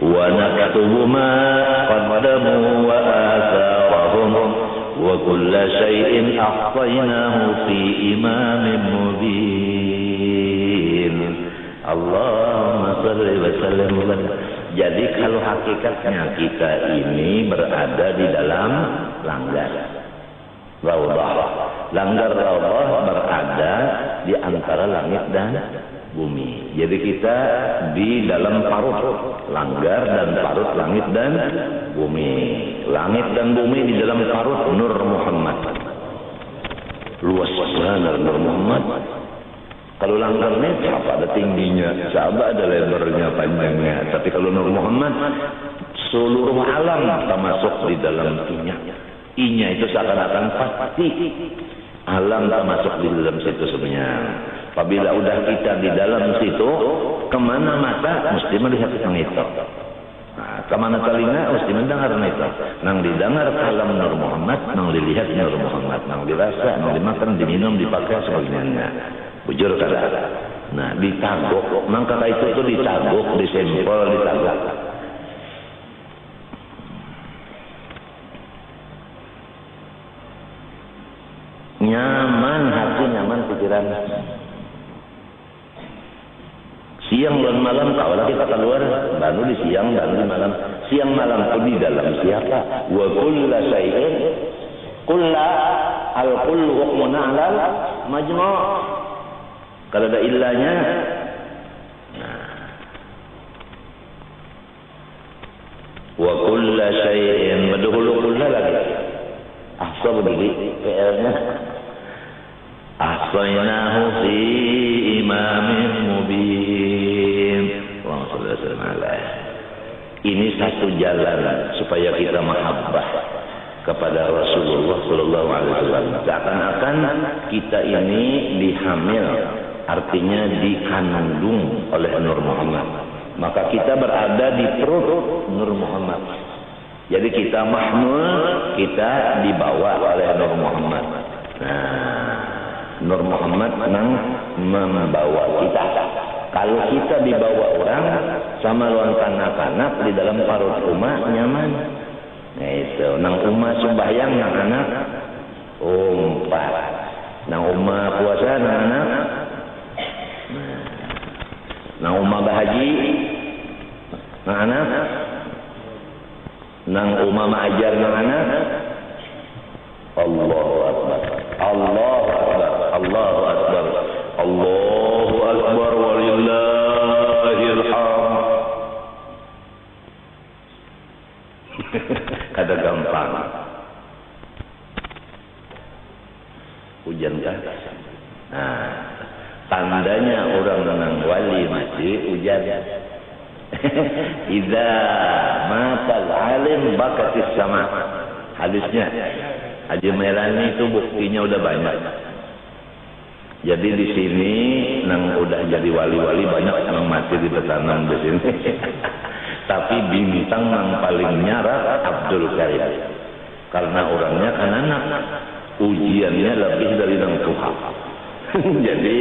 wa naktubu ma qaddamu wa atharahum wa kulla shay'in ahsaynahu fi imamin mubin. Allahumma shalli wa sallim. Jadi kalau hakikatnya kita ini berada di dalam langgar Raudhah. Langgar Raudhah berada di antara langit dan bumi. Jadi kita di dalam parut langgar dan parut langit dan bumi. Langit dan bumi di dalam parut Nur Muhammad. Luas benar Nur Muhammad. Kalau langgarnya siapa ada tingginya, siapa ada lebarnya, panjangnya. Tapi kalau Nur Muhammad, seluruh alam termasuk di dalam I-nya. I-nya itu seakan-akan pasti alam termasuk di dalam situ sebenarnya. Apabila udah kita di dalam situ, kemana mata mesti melihat yang itu. Nah, kemana telinga mesti mendengar itu. Nang didengar kalam Nur Muhammad, nang dilihat Nur Muhammad, nang dirasa, nang dimakan, diminum, dipakai sebagainya. Bujur kada. Nah, ditagok. Nang kata itu tuh ditagok, disempel, ditagok. Nyaman hati, nyaman pikiran. Siang dan malam kalau kita keluar, baru di siang, baru di malam. Siang malam itu di dalam siapa? Wa kulla syai'in kulla al-kullu hukmun 'alal majmu'. Kalau ada illahnya, wa kulla syai'in berdahulu kulla lagi. Ahsa berdiri PR-nya. Ahsaynahu fi imamin mubin. Allahumma shalli alaihi. Ini satu jalan supaya kita mahabbah kepada Rasulullah sallallahu alaihi wasallam. Seakan-akan kita ini dihamil, artinya dikandung oleh Nur Muhammad. Maka kita berada di perut Nur Muhammad. Jadi kita mahmul, kita dibawa oleh Nur Muhammad. Nah, Nur Muhammad membawa kita. Kalau kita dibawa orang sama lawan kanak-kanak di dalam parut rumah nyaman. Nah itu, nang umah sembahyang nang anak umpat, nang umah puasa nang anak, nang umah bahaji nang anak, nang umah maajar nang anak. Allahu Akbar, Allahu Akbar, Allahu Akbar, Allahu Akbar walillahil hamd. Kada gampang. Hujan kan? Nah, tandanya orang menang wali masih hujan. Idza matal alim bakatis sama. Hadisnya Haji Melani itu buktinya udah banyak. Jadi di sini nang udah jadi wali-wali banyak yang mati di petanang di sini. Tapi bintang yang paling nyara Abdul Karim. Karena orangnya kan anak. Ujiannya lebih dari nang Tuhan. Jadi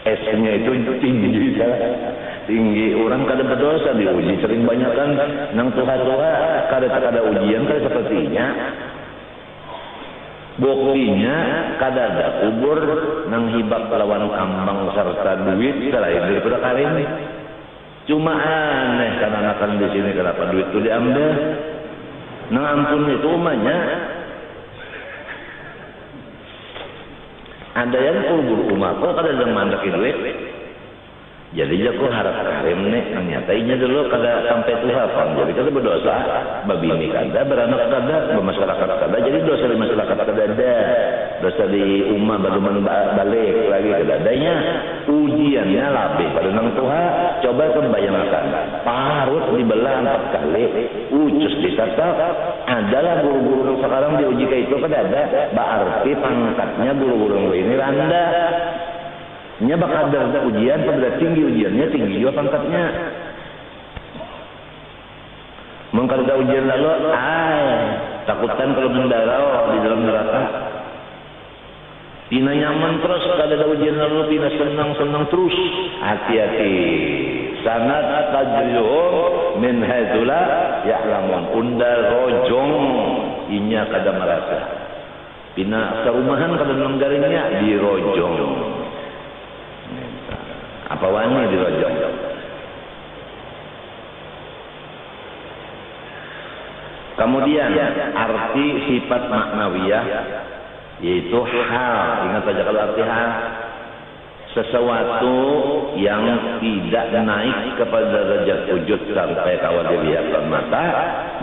S-nya itu tinggi. Tinggi. Orang kada berdosa diuji. Sering banyak kan nang Tuhan kada ujian kada sepertinya. Buktinya kada ada kubur nang hibak lawan kambang serta duit selain daripada Karim. Cuma aneh kan di sini kenapa duit itu diambil? Nang ampun itu umahnya. Ada yang kubur umah kok kada ada mandaki duit. Jadi aku harap Karim nih nyatainya dulu kada sampai Tuhan. Jadi kada berdosa, babini kada, beranak kada, bermasyarakat kada. Jadi dosa di masyarakat kada ada, dosa di ummah baru balik lagi kada adanya. Ujiannya lebih pada nang Tuhan. Coba bayangkan, parut dibelah 4 kali, ucus ditatap. Adalah guru-guru sekarang diuji kayak itu kada ada. Berarti pangkatnya guru-guru ini rendah. Nya bakal ada ujian, pada tinggi ujiannya, tinggi juga pangkatnya. Mengkal ada ujian lalu, takutan kalau mendarau di dalam neraka. Pina nyaman terus, kalau ada ujian lalu, pina senang-senang terus. Hati-hati, sanad tajrihum min haitsu la ya'lamun. Undal rojong inya kada merasa. Pina sarumahan kada nenggarinya di rojong. Apa wani di rojong? Kemudian arti sifat maknawiyah yaitu hal. Ingat saja kalau arti hal, sesuatu yang tidak naik kepada derajat wujud sampai kawal dilihat mata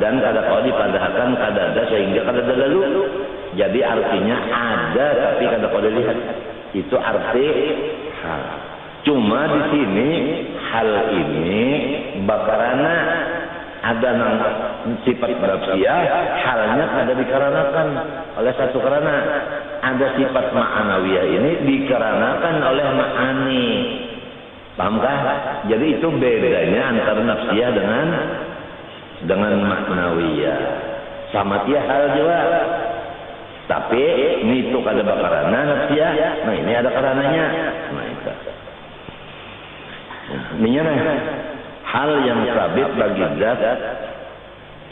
dan kada kau dipadahkan kada ada sehingga kada ada lalu. Jadi artinya ada tapi kada kau dilihat. Itu arti hal. Cuma di sini hal ini bakarana ada sifat nafsiyah, halnya kada dikarenakan oleh satu karena ada sifat ma'anawiyah ini dikarenakan oleh ma'ani. Pahamkah? Jadi itu bedanya antara nafsiyah dengan ma'nawiyah. Sama tiap hal juga. Tapi ini itu kada bakarana nafsiyah. Nah ini ada karenanya. Nah itu. Ini hal yang sabit bagi zat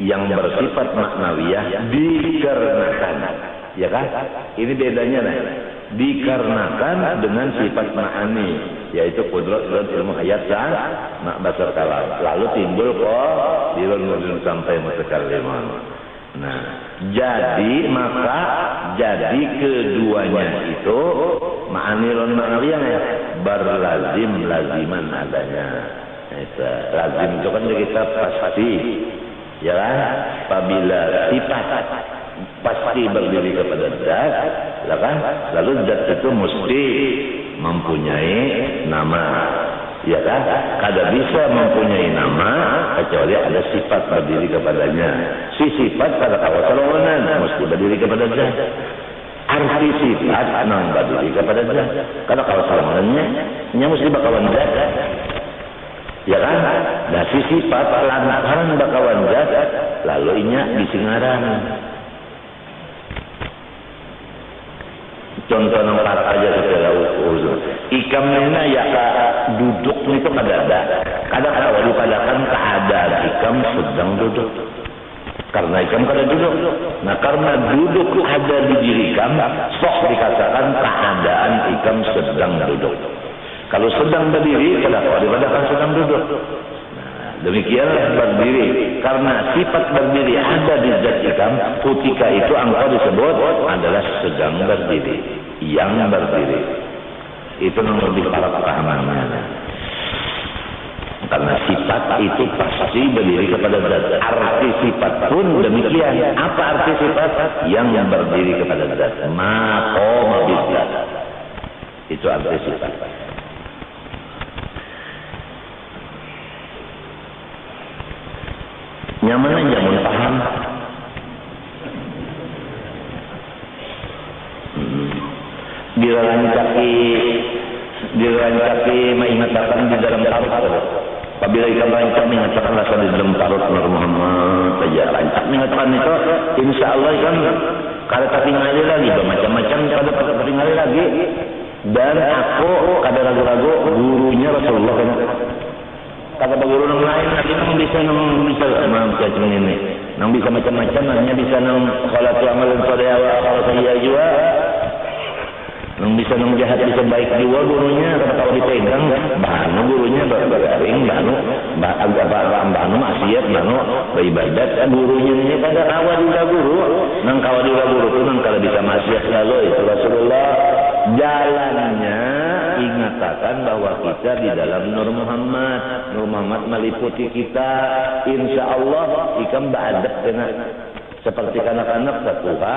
yang bersifat maknawiyah dikarenakan, ya kan? Ini bedanya nih. Dikarenakan dengan sifat ma'ani, yaitu qudrat dan ilmu hayat dan basar kalam. Lalu timbul kok dilun sampai mutakalliman. Nah, jadi keduanya itu ma'ani dan ma'nawiyah berlazim-laziman adanya. Lazim itu kan kita pasti, ya kan? Apabila sifat pasti berdiri kepada zat, ya kan? Lalu zat itu mesti mempunyai nama, ya kan? Kada bisa mempunyai nama kecuali ada sifat berdiri kepadanya. Si sifat pada kawasan mesti berdiri kepada zat. Arti sifat nang berdiri kepada zat. Kada kawasannya, nya mesti bakawan zat. Ya kan? Nah si sifat lantaran bakawan zat lalu inya disingaran. Contoh nomor aja secara usul. Ikamnya ya duduk itu kada ada. Kadang-kadang dipadakan keadaan ikam sedang duduk. Karena ikam kada duduk. Nah karena duduk ada di diri ikam, sok dikatakan keadaan ikam sedang duduk. Kalau sedang berdiri, kenapa dipadakan sedang duduk? Nah, demikian berdiri. Karena sifat berdiri ada di zat ikam, ketika itu engkau disebut adalah sedang berdiri. Yang berdiri. Itu nomor lebih para pahamannya. Karena sifat itu pasti berdiri kepada zat. Arti sifat pun demikian. Apa arti sifat? Yang berdiri kepada zat. Maqama bidzat. Itu arti sifat. Nyaman aja mau paham. Dirancaki mengatakan di dalam tarut. Apabila ikan rancak mengatakan rasa di dalam tarut Muhammad saja rancak mengatakan itu, insya Allah kan kada tertinggali lagi bermacam-macam kada tertinggali lagi. Dan aku kada ragu-ragu gurunya Rasulullah kan. Kata guru yang lain lagi nang bisa macam ini, nang bisa macam-macam, hanya bisa nang kalau tu amalan saudara kalau saya juga, nang bisa nang jahat bisa baik juga gurunya. Kalau dipegang, bahanu gurunya bergaring, bahanu maksiat, bahanu beribadat, gurunya ini pada awal juga guru, nang kawal juga guru tu nang kalau bisa maksiat lalu itu Rasulullah jalannya. Ingatakan bahwa kita di dalam Nur Muhammad meliputi kita. Insya Allah ikam ba'adak kena seperti kanak-kanak satuha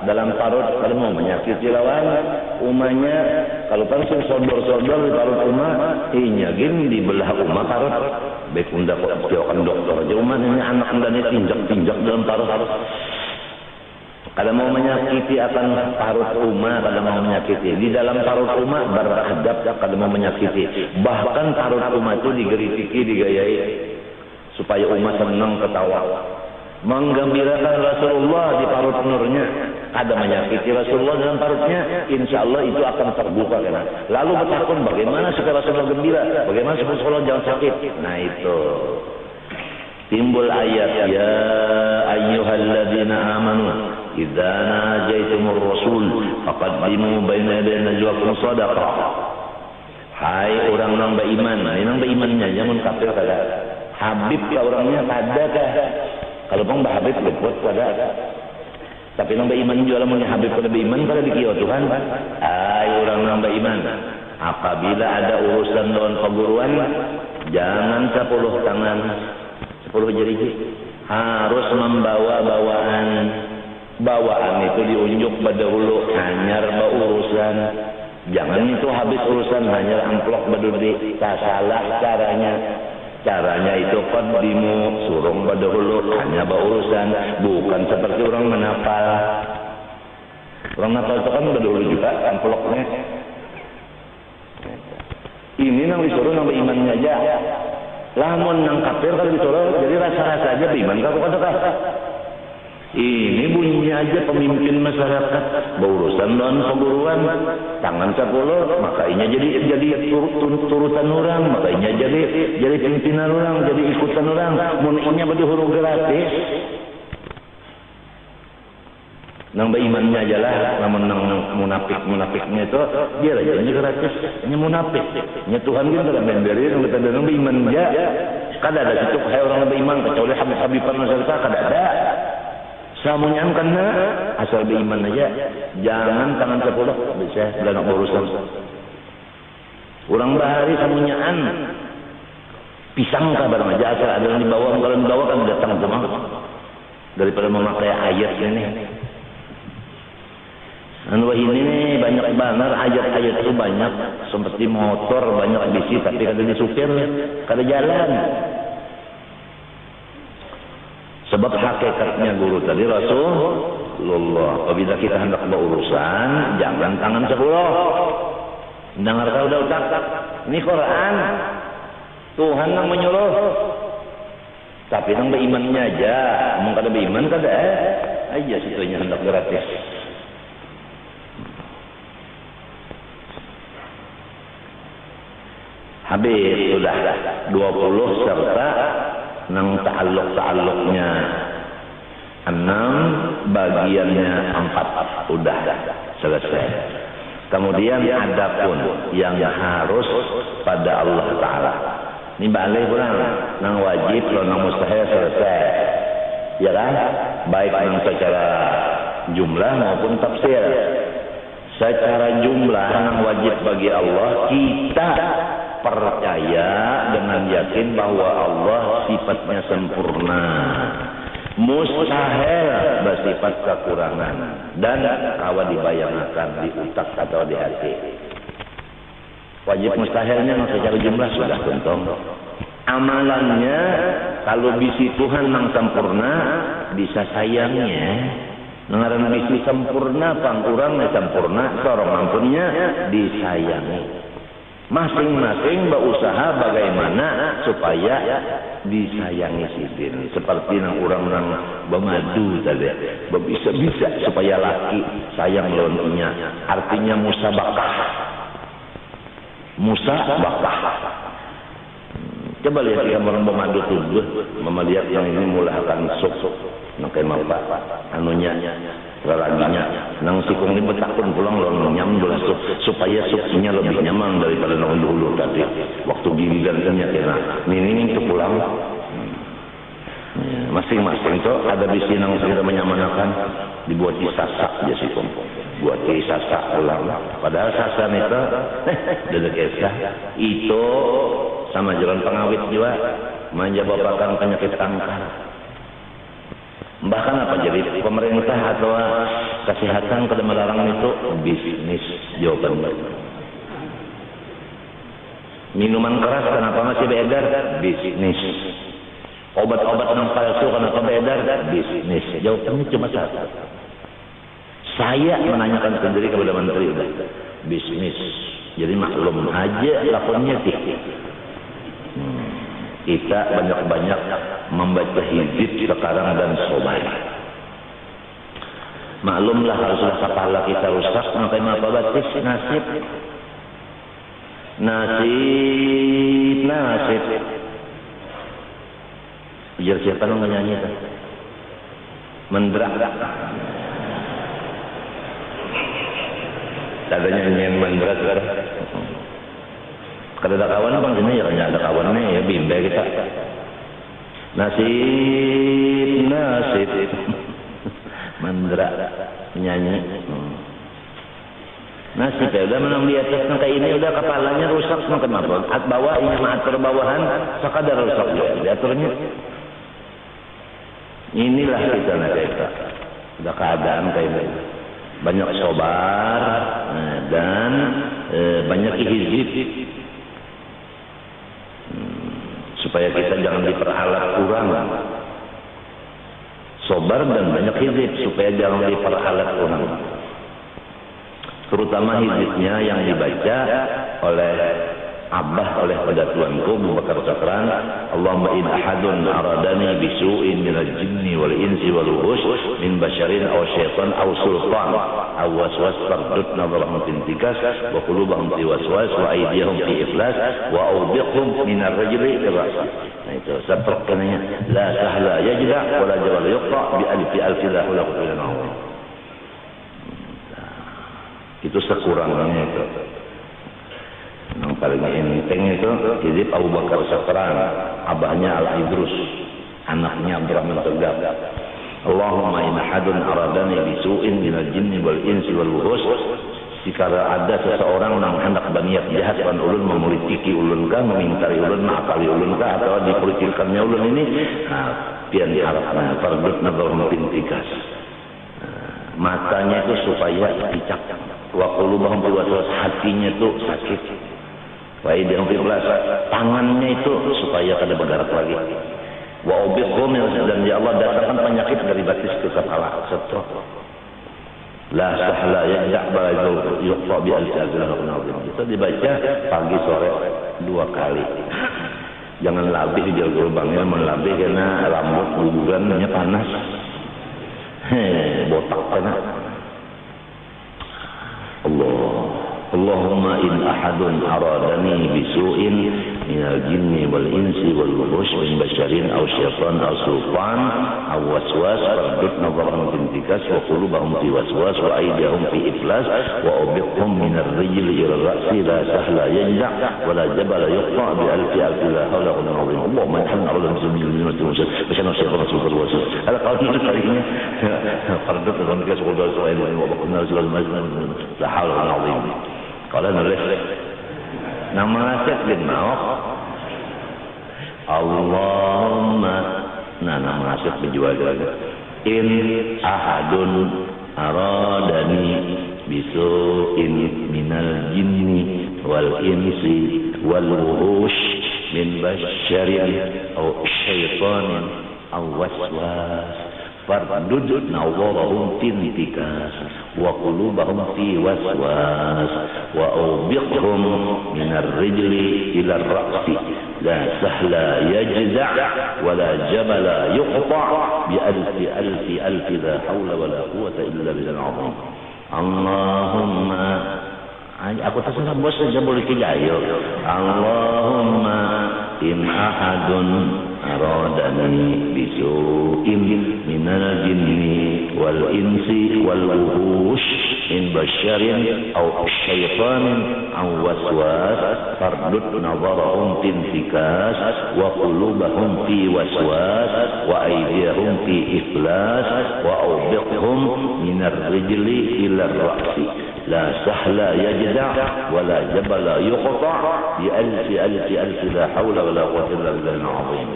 dalam parut kalau mau menyakiti lawan umanya. Kalau kan sodor-sodor di parut umah inyagin di belah umah parut baik unda kok jauhkan dokter aja umah ini anak anda ini tinjak dalam parut. Kalau mau menyakiti akan parut umat, kalau mau menyakiti di dalam parut umat beradab, kalau mau menyakiti. Bahkan parut umat itu digeritiki, digayai supaya umat senang ketawa. menggembirakan Rasulullah di parut nurnya, ada menyakiti Rasulullah dalam parutnya, insya Allah itu akan terbuka kan. Lalu bertakun bagaimana supaya Rasulullah gembira, bagaimana supaya Rasulullah jangan sakit. Nah itu timbul ayat ya ayyuhalladzina amanu idza najaitumur rasul faqaddimu baina yaday najwakum shadaqah. Hai orang nang beriman, nang berimannya jangan kafir kada. Habib ka orangnya kada kah? Kalau bang Habib luput kada. Tapi nang beriman juga lamun Habib kada beriman kada dikieu Tuhan. Hai orang nang beriman, apabila ada urusan lawan perguruan jangan 10 tangan 10 jari, harus membawa bawaan itu diunjuk berdahulu hanyar urusan. Jangan itu habis urusan hanya amplop berdudi. Tak salah caranya itu qaddimu, surung berdahulu hanya urusan, bukan seperti orang menapal. Orang napal itu kan berdahulu juga amplopnya. Ini nang disuruh nang berimannya aja. Lamun nang kafir kalau disuruh jadi rasa-rasa aja beriman kau kata. Ini bunyinya aja pemimpin masyarakat berurusan dengan perguruan tangan 10 makanya jadi turutan orang, makanya jadi pimpinan orang, jadi ikutan orang. Muninya bade huruf gratis. Nang berimannya aja lah, namun nang munafiknya itu dia aja gratis, nya munafik. Nya Tuhan kita dalam memberi nang kita nang beriman aja. Kada ada situ kayak orang beriman kecuali habib-habiban masyarakat kada ada. Samunya kena asal beriman aja, jangan tangan 10 bisa dan urusan. Orang bahari samunyaan pisang kabar aja asal ada yang dibawa, kalau dibawa kan datang cuma daripada memakai ayat ini. Anu ini banyak banget ayat-ayat itu banyak, seperti motor banyak bisi tapi kada disupir, kada jalan. Sebab hakikatnya guru tadi Rasulullah, apabila kita hendak berurusan jangan tangan 10. Dengar kau dah utak, ini Quran Tuhan yang menyuruh. Tapi nang berimannya aja, mau kada beriman kada aja situnya hendak gratis. Habis sudah 20 serta nang ta'alluq-ta'alluqnya 6, bagiannya 4 udah selesai. Kemudian adapun yang harus pada Allah Ta'ala ini balik kurang nang wajib lo nang mustahil selesai ya kan, baik nang secara jumlah maupun tafsir. Secara jumlah nang wajib bagi Allah kita percaya dengan yakin bahwa Allah sifatnya sempurna, mustahil bersifat kekurangan dan kawa dibayangkan di utak atau di hati. Wajib mustahilnya secara jumlah sudah tuntung. Amalannya kalau bisi Tuhan yang sempurna bisa sayangnya ngaran bisi sempurna pangkurangnya sempurna sorong mampunnya disayangi. Masing-masing berusaha bagaimana supaya disayangi sidin. Seperti nang orang nang bemadu tadi, bisa supaya laki sayang lawannya. Artinya musabakah. Coba lihat orang bemadu tubuh, melihat yang ini mulai akan sok nakai mapa anunya lelaginya nang sikung ini betakun pulang lawan nyam belas supaya supnya lebih nyaman daripada nang dulu tadi waktu giliran kena ini itu pulang masing-masing tuh ada bisi nang segera menyamanakan dibuat sasak aja sikung buat sasak ulang padahal sasan itu dedek itu sama jalan pengawit juga menjabakan penyakit kanker. Bahkan apa jadi pemerintah atau kesehatan kada melarang itu bisnis jawaban. Minuman keras kenapa masih beredar? Bisnis. Obat-obat yang palsu kenapa beredar? Bisnis. Jawabannya cuma satu. Saya menanyakan sendiri kepada menteri udah bisnis. Jadi maklum aja lakonnya sih. Kita banyak-banyak membaca hizib sekarang dan sobar. Maklumlah haruslah kepala kita rusak, sampai apa batis nasib. Biar siapa yang nyanyi itu? Mendrak. Adanya nyanyian mendrak. Kalau ada kawan bang sini ya ada kawannya ya bimbel kita. Nasib. Mendrak nyanyi. Nasib ya udah menang di atas nangka ini udah kepalanya rusak semakin apa? At bawah ini atur bawahan sekadar rusak ya diaturnya. Inilah kita kita. Udah keadaan kayak ini. Banyak sobar dan banyak hizib. Supaya kita jangan diperalat kurang. Sobar dan banyak hizib supaya jangan diperalat kurang. Terutama hizibnya yang dibaca oleh Abah oleh pada Tuanku Abu Bakar Sakran, Allahumma in ahadun aradani bisu'in minal jinni wal insi wal wuhus min basyarin aw syaitan aw sultan aw waswas fardut nazarahum tintikas wa qulubahum fi waswas wa aydiyahum fi iflas wa awbiqhum minar rajuli irrasa. Nah itu sepertinya la sahla yajda wa la jawal yuqta bi alfi la hawla wa la quwwata. Itu sekurangnya itu. Yang paling penting itu hizib Abu Bakar Sakran, abahnya Al-Idrus, anaknya Abdurrahman Tegap. Allahumma in ahadun aradani bisu'in minal jinni wal insi wal wuhus. Jika ada seseorang yang hendak berniat jahat dan ulun memuritiki ulun kah, memingkari ulun, mengakali ulun kah, atau dipolitikannya ulun ini, pian diharapkan fardut nazarhum pintikas. Matanya itu supaya dicak, wa qulubahum fi waswas, hatinya itu sakit. Wa aydihum fi iflas, tangannya itu supaya kada bergerak lagi. Wa ubiqhum, dan ya Allah datangkan penyakit dari batis ke kepala, stroke. La sahla yajza' ba'du yuqta bi al-azlam. Itu dibaca pagi sore 2 kali. Jangan labih di gerbangnya, melabih karena rambut gugurannya panas. Botak kena. Allahumma in ahadun aradani bisu'in minal jinni wal insi wal wuhus min basyarin aw syaitan aw sultan aw waswas fardut nazarahum bintikas wa qulubahum fi waswas wa aydihum fi iflas wa ubiqhum min ar-rijli ila ar-ra'si la sahla yajza' wa la jabala yuqta bi alfi la hawla wa la quwwata illa billah. Allahumma inna a'udzu bika min syarri syaitan rasul waswas. Ala qawli kalinya fardut nazarahum bintikas wa qulubahum la hawla wa la quwwata. Kalau nulis nama nasihat bin Ma'ok Allahumma, nah nama nasihat penjual juga in ahadun aradani bisu'in minal jinni wal insi wal wuhush min basyarin aw syaitan aw waswas fardud nazarahum tintikas wa qulubahum fi waswas wa awbiqhum min ar-rijli ila ar-ra'si la sahla yajza' wa la jabala yuqta' bi alfi la hawla wa la quwwata illa billahil azim. Allahumma, aku terserah bos saja boleh kijayo. Allahumma in ahadun aradani bisu'in minal jinni wal insi wal wuhush min basyarin aw syaitan aw waswas fardut nazarahum tintikas wa qulubahum fi waswas wa aydihum fi iflas wa awbiqhum min ar-rijli ila ar-ra'si la sahla yajza' wa la jabala yuqta' bi alfi la hawla wa la quwwata illa billahil azim.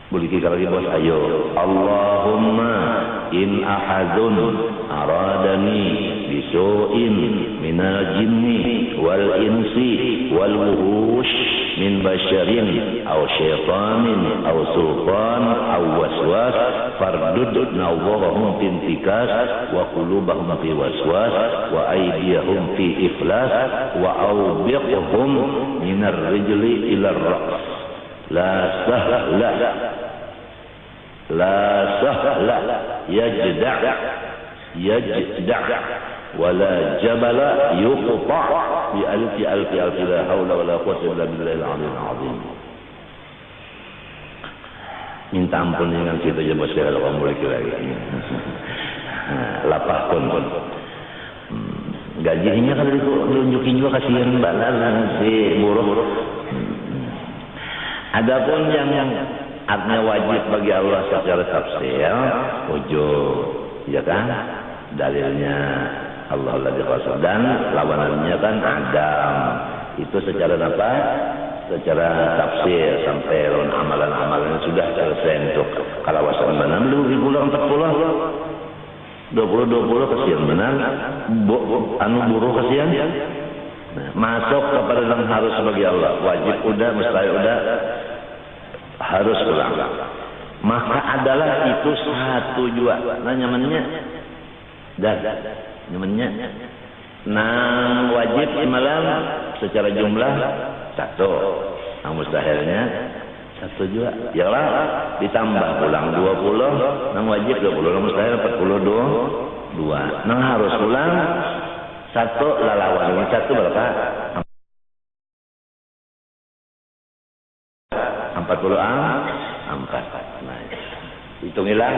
Boleh kita lagi bos, ayo. Allahumma in ahadun aradani bisu'in minal jinni wal insi wal wuhush min basyarin aw syaitanin aw sultan aw waswas fardud nazarahum tintikas wa qulubahum fi waswas wa aydiyahum fi iflas wa awbiqhum minar rijli ila ar-ra's la sahla la sahla yajda' wala jabala yuqta' bi alfi la haula wala quwwata illa billahil aliyyil azim. Minta ampun dengan kita aja bos kalau kamu lagi. Lapah pun. Gajinya kalau ditunjukin juga kasihan balas si buruh. Adapun yang artinya wajib bagi Allah secara tafsir, ujub, ya kan? Dalilnya Allah alladzi khalaqa dan lawanannya kan Adam. Itu secara apa? Secara tafsir sampai lawan amalan-amalan sudah selesai untuk kalawasan mana belum dibulan 20 kasihan benar buruh kasihan. Nah, masuk kepada yang harus bagi Allah, wajib udah, mustahil udah, harus pulang. Maka adalah itu satu jua. Nah nyamannya nyamannya nah wajib malam secara jumlah satu, nah mustahilnya satu juga. Yalah ditambah pulang 20, nang wajib 20, nang mustahil 42. Nang harus pulang satu lalawan. Satu berapa? 44. Nah, hitungilah.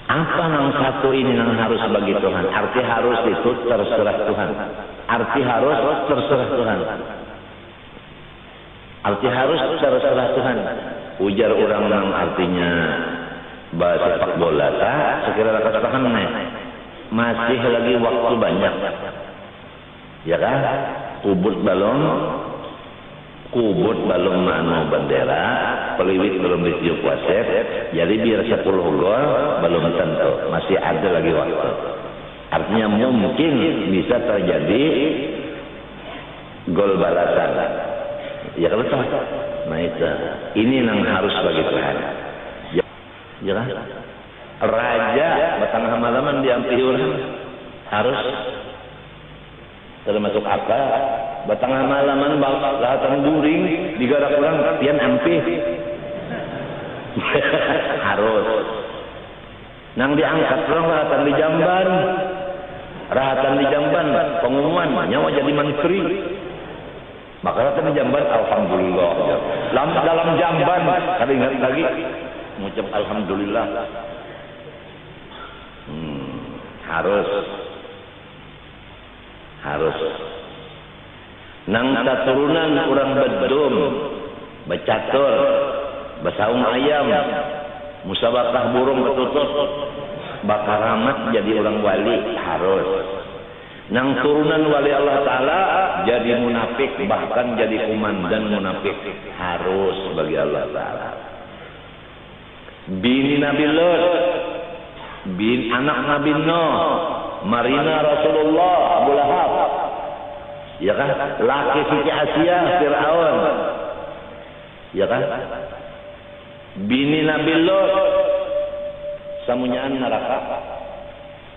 Apa nang satu ini nang harus bagi Tuhan? Arti harus itu terserah Tuhan. Arti harus terserah Tuhan. Arti harus terserah Tuhan. Ujar orang nang artinya bahasa sepak bola tak sekira kata paham nih. Masih lagi waktu banyak. Ya kan? Kubut balong mano bendera, peliwit belum ditiup wasit, jadi biar 10 gol belum tentu, masih ada lagi waktu. Artinya mungkin bisa terjadi gol balasan. Ya kalau tahu, nah itu, ini yang harus bagi Tuhan. Ya kan? Raja batang halaman diampi orang harus termasuk apa? Batang halaman bahkan guring digarak orang pian ampih harus nang diangkat orang rahatan di jamban pengumuman nyawa jadi menteri maka rahatan di jamban alhamdulillah dalam jamban kada ingat lagi mengucap alhamdulillah harus nang turunan orang bedum becatur besaung ayam musabakah burung ketutup bakar rahmat jadi orang wali harus nang turunan wali Allah Ta'ala jadi munafik bahkan jadi komandan munafik harus bagi Allah Ta'ala. Bini Nabi Lut bin anak Nabi Nuh Marina Rasulullah Abu Lahab, ya kan? Laki Siti Asia Fir'aun, ya kan? Bini Nabi Lut samunyaan neraka.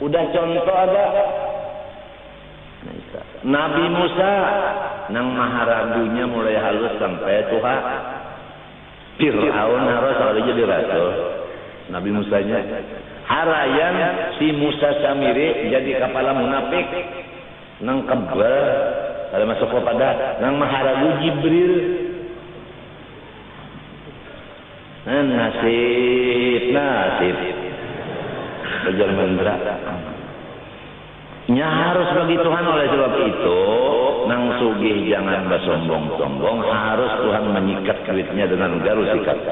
Udah contoh ada. Nabi Musa nang maharagunya mulai halus sampai Tuhan. Fir'aun harus jadi rasul. Nabi Musanya harayan si Musa Samiri jadi kepala munafik nang kebal kalau masuk kepada nang maharagu Jibril nasib belajar mendra nya harus bagi Tuhan. Oleh sebab itu nang sugih jangan bersombong-sombong, harus Tuhan menyikat duitnya dengan garu sikat.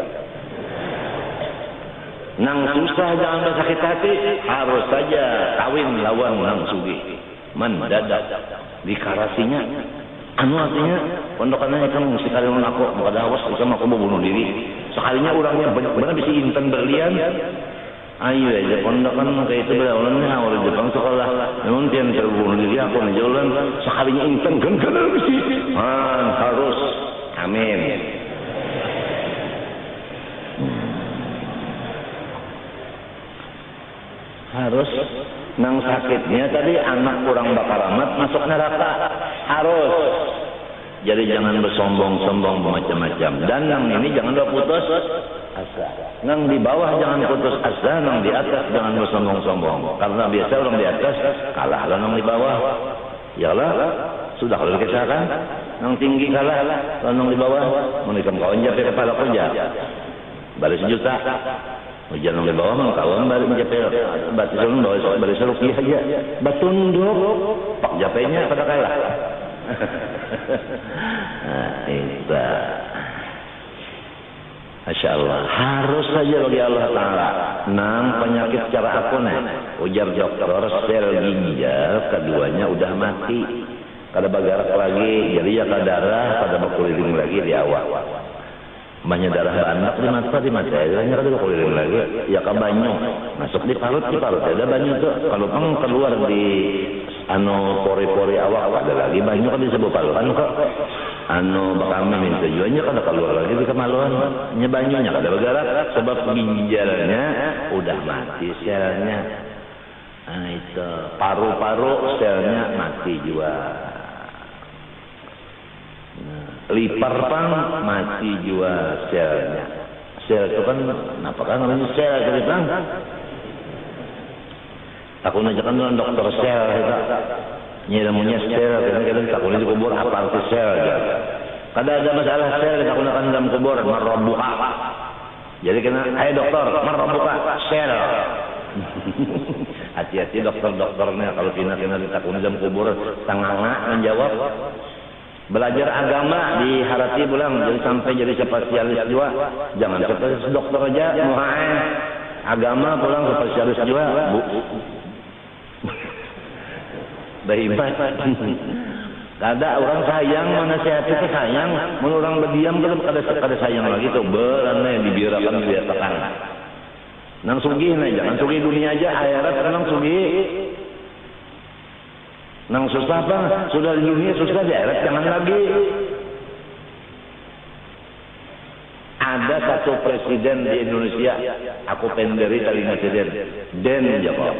Nang susah jangan bersakit hati, harus saja kawin lawan nang sugih. Mendadak dikarasinya. Anu artinya pondokannya kan mesti kali aku pada awas sama aku mau bunuh diri. Sekalinya orangnya benar bisa intan berlian. Ayo aja pondokan kayak itu berlawannya orang Jepang sekolah. Namun tian terbunuh diri aku ngejalan. Sekalinya intan kan mesti. Harus. Amin. Harus nang sakitnya tadi anak kurang bakar amat masuk neraka harus Jadi jangan bersombong-sombong macam-macam. Dan yang ini jangan putus asa. Nang di bawah jangan putus asa, nang di atas jangan bersombong-sombong. Karena biasa orang di atas kalah lah nang di bawah. Yalah, sudah kalau kita kan, nang tinggi kalah, nang di bawah, menikam kawan jape kepala kerja. Balik sejuta. Hujan nang di bawah mang kawan balik jape. Batisun bawa balik serupiah aja. Batunduk, pak japenya pada kalah. Nah, itu. Masya Allah, harus saja bagi Allah Ta'ala. Nang penyakit secara apa nih? Ujar dokter, sel ginjal keduanya udah mati. Kada bagarak lagi, jadi ya kada darah, kada berkeliling lagi di awak. Banyak darah anak di mata, hanya kada berkeliling lagi. Ya ke banyu, masuk di parut, ada banyu tuh. Kalau pang keluar di pori-pori awak, ada lagi banyu kan disebut paluan kok. Bakal minta jualnya kada keluar lagi di kemaluan. Banyunya kada bergerak sebab ginjalnya udah mati selnya. Nah itu paru-paru selnya mati juga. Lipar pang mati juga selnya. Sel itu kan apa kan namanya sel kelipang? Aku najakan dengan dokter sel kita. Nyiramunya sel, kadang-kadang takutnya di kubur apa arti sel aja. Kada ada masalah sel kita gunakan dalam kubur, marrobuka. Jadi kena, hai dokter, marrobuka, sel. Hati-hati dokter-dokternya kalau kena ditakutnya dalam kubur, tanganga menjawab. Belajar agama di Harati pulang, jadi sampai jadi spesialis juga. Jangan spesialis dokter aja, muhaen. Agama pulang spesialis juga, bu. Baik-baik. Kada orang sayang, mana sehat itu sayang. Mun orang berdiam kada sayang lagi tuh. Berane dibirakan diletakkan. Nang sugih nah, jangan sugih dunia aja, akhirat nang sugih. Nang susah bang, sudah di dunia susah di akhirat jangan lagi. Ada satu presiden di Indonesia, aku pendiri kali presiden, Den jawab.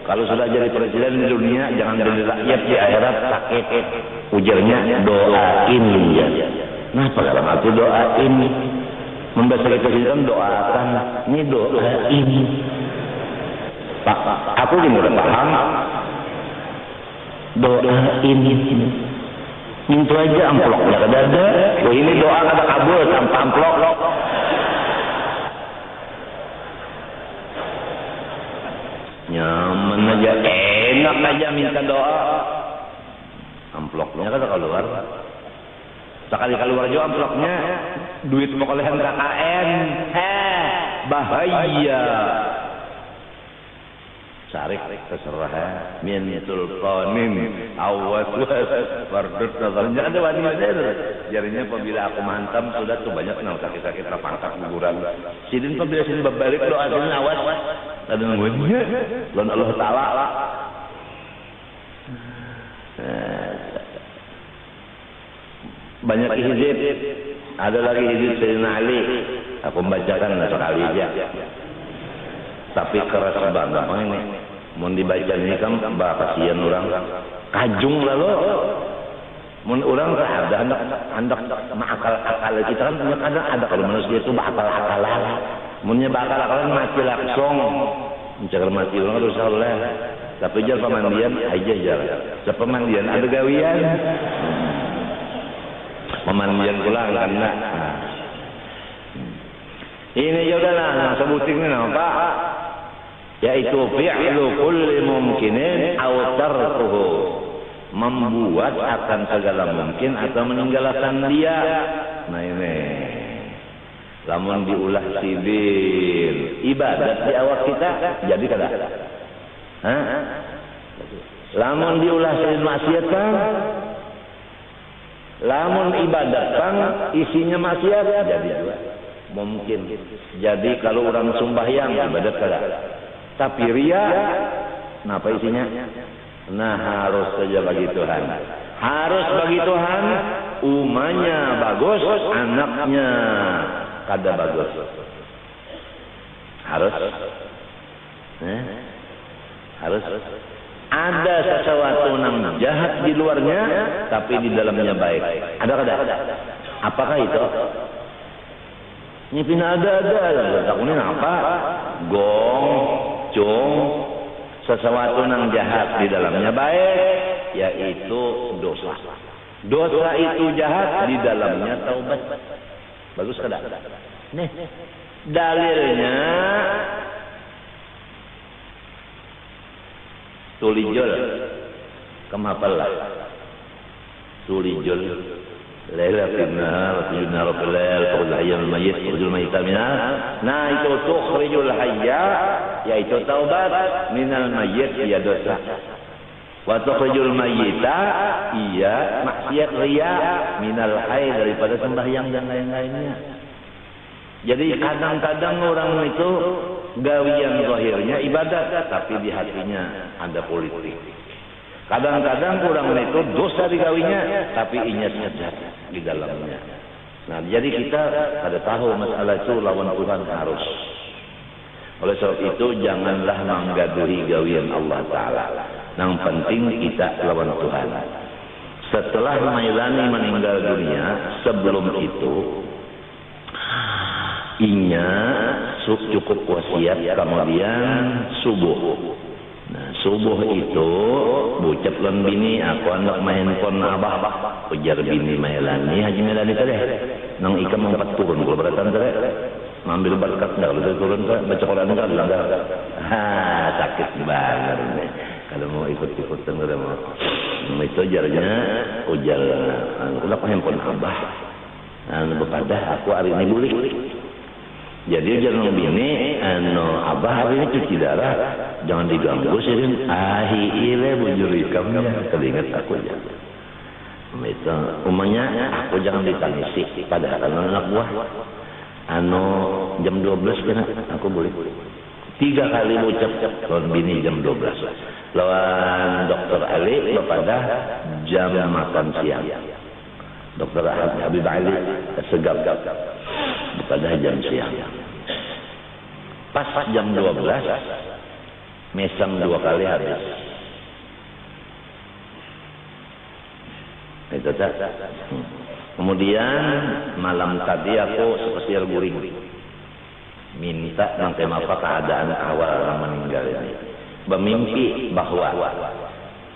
Kalau sudah jadi presiden di dunia, jangan jadi rakyat di akhirat sakit. Ujarnya doain ya. Nah, dalam arti doain. Membaca presiden doakan. Ini doain. Pak, aku ini udah paham. Doain. Itu aja amplopnya kada ada. Oh, ini doa kada kabul tanpa amplop. Nyaman aja, enak aja minta doa. Amplopnya kada keluar. Sekali keluar juga amplopnya, duit mau kalian KKN. Bahaya. Sarik terserah min sultanin awas bardut nazarnya ada wanita jarinya apabila aku mantap sudah tuh banyak nang sakit-sakit terpangkat kuburan sidin apabila sidin berbalik doa sidin awas ada nunggunya lan Allah Ta'ala banyak hizib ada lagi hizib Sayyidina Ali aku membacakan sekali aja tapi keras banget bang ini mau dibaca ini kan kasihan orang kajung lalu mau orang ada hendak akal kita kan punya kadang ada kalau manusia itu bakal punya bakal mati langsung mencakar mati orang harus soleh tapi jar pemandian aja jar sepemandian ada gawian pemandian pulang karena ini ya udahlah sebutin ini apa yaitu fi'lu kulli mumkinin aw tarkuhu membuat akan segala mungkin atau meninggalkan dia. Nah ini lamun diulah sibil ibadat di awak kita jadi kada lamun diulah sibil maksiat kan lamun ibadat kan isinya maksiat jadi juga mungkin. Jadi kalau orang sembahyang ibadat kada tapi ria, kenapa isinya? Nah harus saja bagi Tuhan. Harus bagi Tuhan, umanya bagus, anaknya kada bagus. Harus. Harus. ada sesuatu yang jahat di luarnya, tapi di dalamnya baik. Ada kada? Apakah itu? Nyipin ada. Takunin apa? Gong, cung, sesuatu yang jahat di dalamnya baik, yaitu dosa. Dosa itu jahat, di dalamnya taubat. Bagus kada? Nih, dalilnya tulijul kemapalah tulijul laila finnar tujuna rabbil lail faqul hayyul mayyit faqul mayyita minal. Nah itu tukhrijul hayya, yaitu taubat, minal mayyit, ya dosa. Wa tukhrijul mayyita, iya maksiat riya, minal hayy, daripada sembahyang dan lain-lainnya. Jadi kadang-kadang orang itu gawian zahirnya ibadat, tapi di hatinya ada politik. Kadang-kadang orang itu dosa di gawinya, tapi inyasnya jahat di dalamnya. Nah, jadi kita pada tahu masalah itu lawan Tuhan harus. Oleh sebab itu janganlah menggaduhi gawian Allah Ta'ala. Yang penting kita lawan Tuhan. Setelah Mailani meninggal dunia, sebelum itu inya cukup wasiat, kemudian subuh. Nah, subuh itu bucap lan bini, aku anak main handphone abah, ujar bini Mailani, Haji Mailani tadi nang ikan mempat turun kalau beratan tadi ngambil berkat enggak, kalau turun baca Quran enggak bilang enggak. Sakit banget ini kalau mau ikut-ikutan udah mau. Itu ujarnya ujar ulah handphone abah. Nah, bepada aku hari ini boleh. Jadi jangan bini, abah hari ini cuci darah, jangan diganggu sih. Ile bujur ikamnya, teringat aku aja. Itu umumnya aku jangan ditangisi pada anak buah. Jam 12 kena aku boleh. 3 kali ucap lawan bini jam 12. Lawan Dokter Ali pada jam makan siang. Dokter Habib Ali segap pada jam siang. Pas jam 12 mesam 2 kali habis. Itu tak. Kemudian malam tadi aku spesial guring. Minta nanti apa keadaan awal orang meninggal ini. Bermimpi bahwa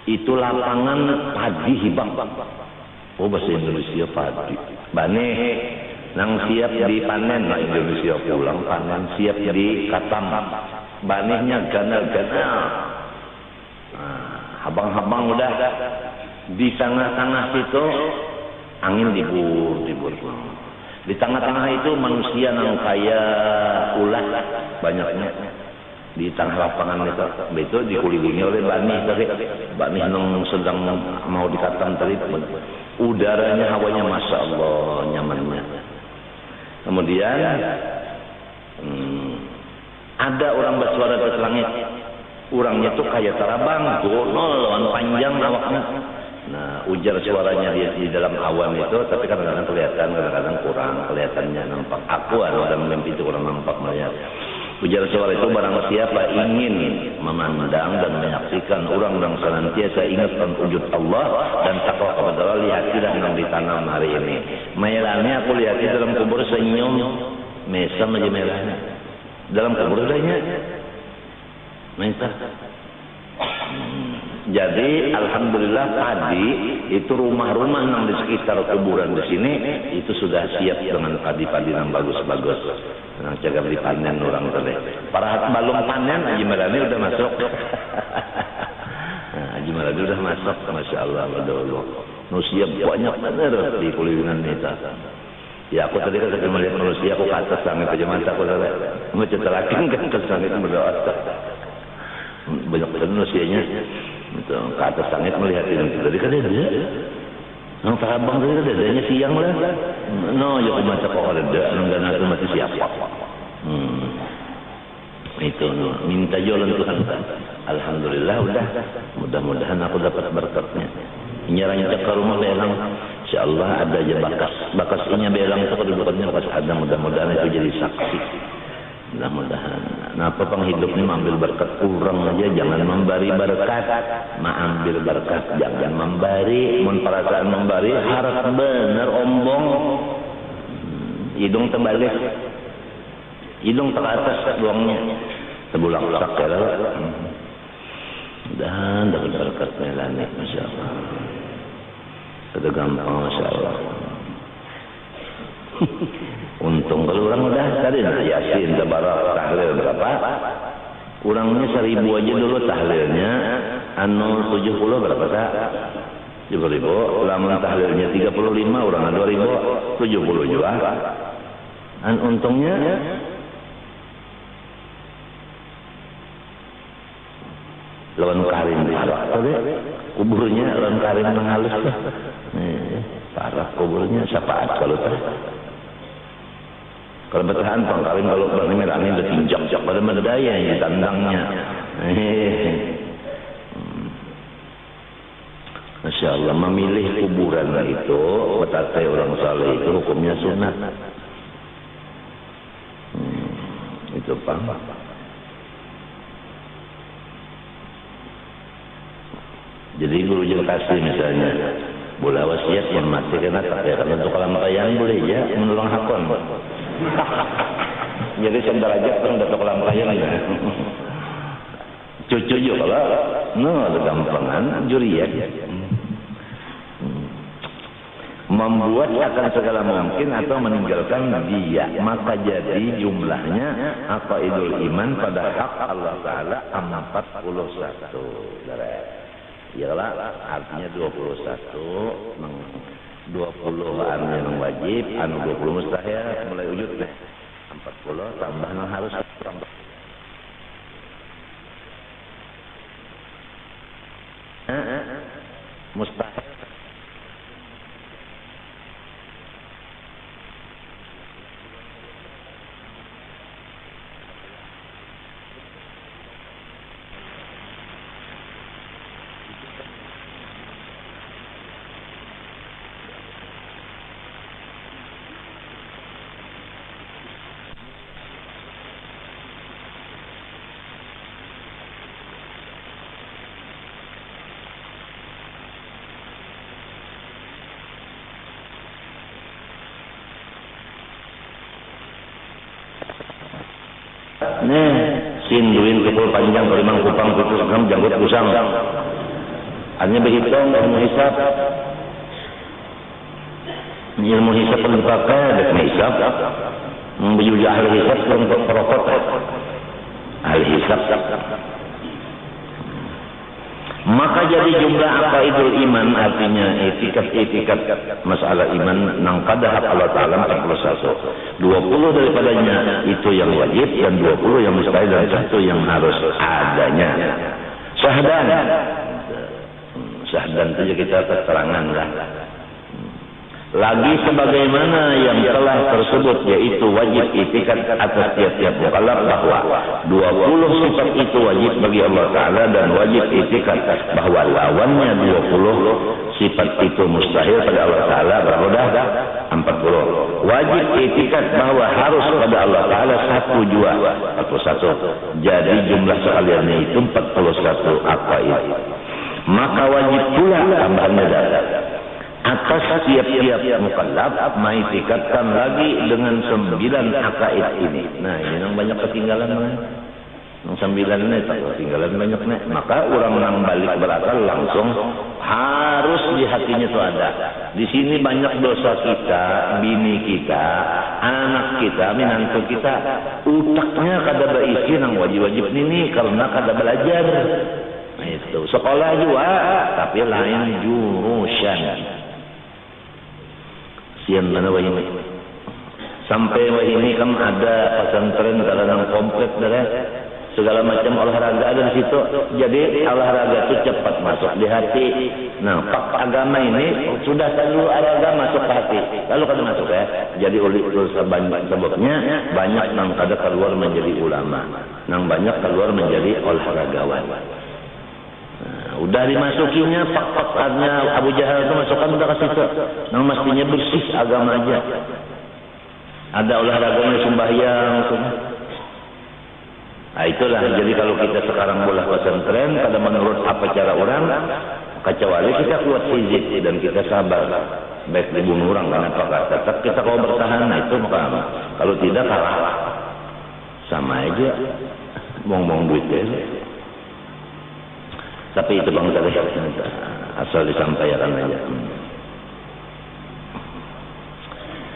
itu lapangan padi hibang. Oh bahasa Indonesia padi. Bane nang siap dipanen, nah Indonesia pulang panen, siap di katam. Banehnya ganal-ganal. Nah, habang-habang udah di tengah-tengah situ angin dibur. Di tengah-tengah itu manusia nang kaya ulah banyaknya. Di tengah lapangan itu dikelilingi oleh bani tadi. Bani nang sedang mau dikatam tadi. Udaranya, hawanya Masya Allah nyamannya. Kemudian ada orang bersuara ke langit. Orangnya tuh kayak terabang, golol, panjang awaknya. Nah, ujar suaranya di dalam awan itu, tapi kadang-kadang kelihatan, kadang-kadang kurang kelihatannya nampak. Aku dalam mimpi itu kurang nampak melihat. Ujar suara itu barang siapa ingin memandang dan menyaksikan orang yang senantiasa ingatkan wujud Allah dan takwa kepada Allah, lihatlah yang ditanam hari ini. Mailani aku lihat di dalam kubur senyum, mesam aja Mailani. Dalam kubur lainnya, mesam. Jadi alhamdulillah tadi itu rumah-rumah yang di sekitar kuburan di sini itu sudah siap dengan padi-padi yang bagus-bagus. Nah, jaga dipanen orang tadi. Para belum panen Haji Marani udah masuk. Nah, Haji Marani udah masuk, Masya Allah, Allah. Nu siap banyak benar di kulinan kita. Ya aku tadi kan melihat manusia aku ke atas langit aja mata aku tadi. Mau cetelakin kan ke langit berdoa. Banyak benar manusianya. Itu ke atas langit melihat ini. Tadi kan ada. Yang terabang tadi kan adanya siang lah. No, ya aku macam kok ada. Enggak nanti mati siapa. Itu no. Minta jalan Tuhan. Alhamdulillah udah. Mudah-mudahan aku dapat berkatnya. Nyerang ke rumah belang. InsyaAllah ada aja bakas. Bakas ini belang itu kedudukannya pas ada. Mudah-mudahan itu jadi saksi. Mudah-mudahan. Napa penghidup ini ambil berkat kurang aja, jangan memberi berkat, ambil berkat, jangan memberi. Mun perasaan memberi harap bener ombong. Hidung terbalik, hidung ke atas doangnya, terbulak sakera. Dan dapat berkat melani, masya Allah. Sudah gampang, masya Allah. Untung kalau orang udah tadi Yasin, Tabarak, tahlil berapa? Kurangnya 1000 aja dulu tahlilnya. 70 berapa tak? 70.000. Lamun tahlilnya 35, orang 2.000, 70 juga. Untungnya lawan karim parah tadi kuburnya, lawan karim halus lah. Parah kuburnya syafaat kalau tadi. Kalau bertahan pangkalim kalau berani udah tinjak pada mendaya ya tandangnya. Masya Allah, memilih kuburan itu kata orang saleh itu hukumnya sunat. Itu Pak. Jadi guru kasih misalnya bola wasiat yang mati kena tak ya, karena untuk kolam kayang boleh ya menolong hakon. Jadi sebentar aja kan udah kolam kayang ya. Cucu juga kalau ada gampangan juriat. Membuat akan segala mungkin atau meninggalkan dia, maka jadi jumlahnya apa idul iman pada hak Allah Ta'ala 41. Ialah artinya 21, 20 yang wajib, 20 mustahil, mulai wujud deh 40 tambah harus tambah mustahil. Nih, sinduin kepul panjang, kelimang kupang, putus enam, janggut pusang. Hanya berhitung, ilmu hisab. Ilmu hisab paling pakai, ada hisab. Membujulah ahli hisab untuk perokok. Ahli hisab. Maka jadi jumlah apa idul iman artinya etikat masalah iman nang pada hak Allah Ta'ala 41. 20 daripadanya itu yang wajib dan 20 yang mustahil dan 1 yang harus adanya. Syahdan itu kita keterangan lah. Lagi sebagaimana yang telah tersebut yaitu wajib itikat atas tiap-tiap mukallaf bahwa 20 sifat itu wajib bagi Allah Ta'ala dan wajib itikat bahwa lawannya 20 sifat itu mustahil pada Allah Ta'ala berapa 40. Wajib itikat bahwa harus pada Allah Ta'ala 1 jua 41. Jadi jumlah sekaliannya itu 41 apa itu. Maka wajib pula tambahannya atas tiap-tiap mukallaf maitikatkan lagi dengan 9 akaid ini. Nah, ini yang banyak ketinggalan mah. Yang 9 ini tak ketinggalan banyak nih. Maka orang yang balik berakal langsung harus di hatinya itu ada. Di sini banyak dosa kita, bini kita, anak kita, menantu kita, utaknya kada berisi nang wajib-wajib ini karena kada belajar. Nah, itu sekolah juga, tapi lain jurusan. Sian mana wah ini sampai wah ini kan ada pesantren dalam komplit dari segala macam olahraga ada di situ. Jadi olahraga itu cepat masuk di hati. Nah, pak agama ini sudah selalu olahraga masuk ke hati, lalu kada masuk ya. Jadi oleh sebanyak sebabnya banyak nang kada keluar menjadi ulama, nang banyak keluar menjadi olahragawan. Udah dimasukinya pak-paknya Abu Jahal itu masukkan udah ke situ. Yang mestinya bersih agama aja. Ada olahraganya sembahyang, Nah itulah, jadi kalau kita sekarang bolah pesantren, kada menurut apa cara orang, kecuali kita kuat fisik dan kita sabar. Baik dibunuh orang, kenapa? Tetap kita kalau bertahan, nah itu maka kalau tidak kalah. Sama aja, buang-buang duit ya. Tapi itu bang tadi, asal disampaikan aja.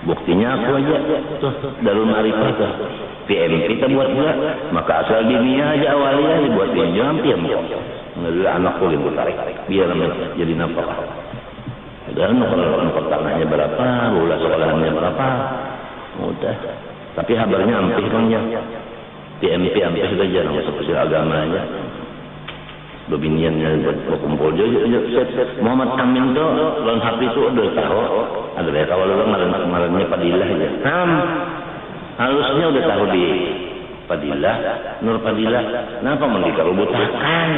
Buktinya aku aja tuh Darul Ma'rifah tuh PMP kita buat juga, maka asal dunia aja awalnya dibuat pinjam piam nggak anak kulit tarik biar jadi nafkah. Dan kalau tanahnya berapa, bola sekolahannya berapa, udah. Tapi kabarnya ampih bang ya, PMP ampih sudah jarang masuk ke agama aja. Bebiniannya berkumpul juga. Muhammad Amin tuh lawan HP itu udah tahu. Ada deh kalau lu kemarinnya Fadilah aja. Harusnya udah tahu di Fadilah, Nur Fadilah. Kenapa mendika rubutakan?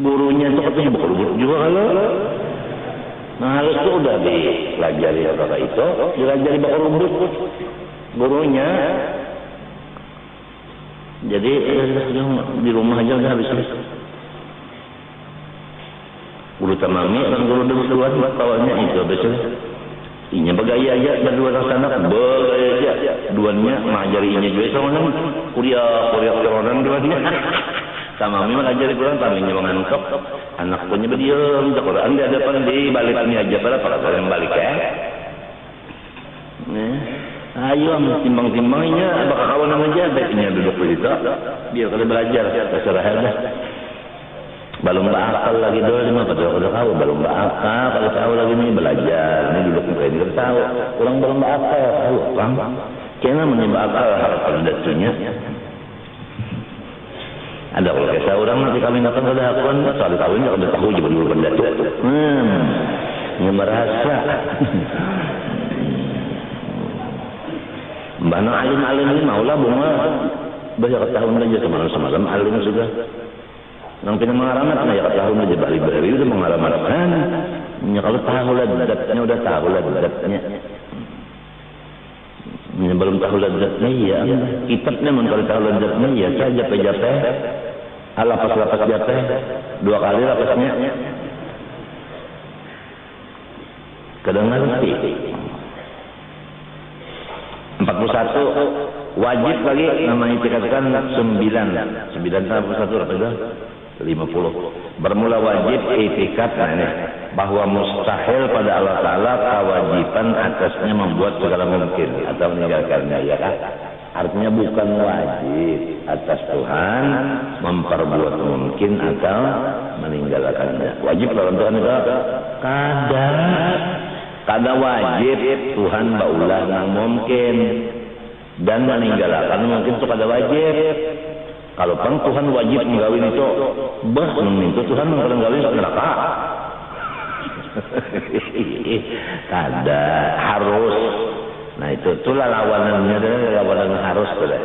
Gurunya tuh katanya bukan rubut juga kalau. Nah harus tuh udah dipelajari apa itu, dilajari bakal rubut gurunya. Jadi di rumah aja udah habis. Guru tamami dan guru duluan awalnya itu betul. Inya bagaya aja berdua sana bagaya aja. Duanya ngajari inya juga sama kuliah orang duanya. Tamami ngajari Quran taminya mengantuk. Anak punya berdiam, Quran di hadapan di baliknya aja pada para yang balik ya. Ayo timbang-timbangnya bakal kawan aja baiknya duduk begitu. Biar kalau belajar terserah dah. Belum bakal lagi dulu udah tahu belum bakal kalau tahu lagi nih belajar ini duduk ini tahu orang belum bakal tahu bang kena menyebabkan harapan datunya ada kalau kisah orang nanti kami akan kada akuan soal kawin kada tahu juga dulu benda itu merasa mbana alim ini maulah bunga banyak tahun aja semalam alim sudah. Nang pinamaramat na ya tahun aja bari-bari udah mengalamatkan. Ya kalau tahu ladatnya udah tahu ladatnya. Ya, belum tahu ladatnya ya. Kitabnya mun kalau tahu ladatnya ya saja jape-jape. Lapas jape 2 kali lapasnya. Kadang ngerti. 41 wajib lagi namanya dikatakan 9 tahun 1 berapa itu? 50. Bermula wajib i'tikad bahwa mustahil pada Allah Ta'ala kewajiban atasnya membuat segala mungkin atau meninggalkannya ya kan? Artinya bukan wajib atas Tuhan memperbuat mungkin atau meninggalkannya. Wajib dalam Tuhan itu kada wajib Tuhan baulah yang mungkin dan meninggalkan mungkin itu kada wajib. Kalau pun Tuhan wajib menggawin itu, itu Tuhan menggawin ke neraka. Kada harus. Nah itulah lawanannya, lawanan harus sudah.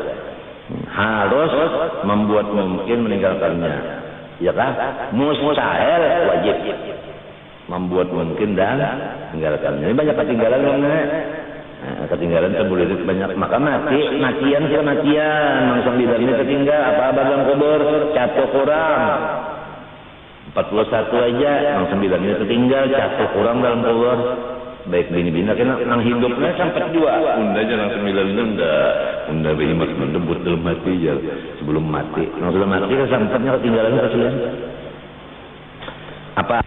Harus membuat mungkin meninggalkannya. Ya kan? Mustahil wajib membuat mungkin dan meninggalkannya. Ini banyak ketinggalan kan? Ketinggalan terbulir banyak, maka matian langsung di dalamnya tertinggal apa dalam kubur jatuh kurang 41 aja langsung di dalamnya tertinggal jatuh kurang dalam kubur baik bini-bini kena nang hidupnya sampai 2 unda aja nang 9 unda bini mas mendebut dalam mati ya sebelum mati nang sudah mati kan sampatnya ketinggalan kasihan apa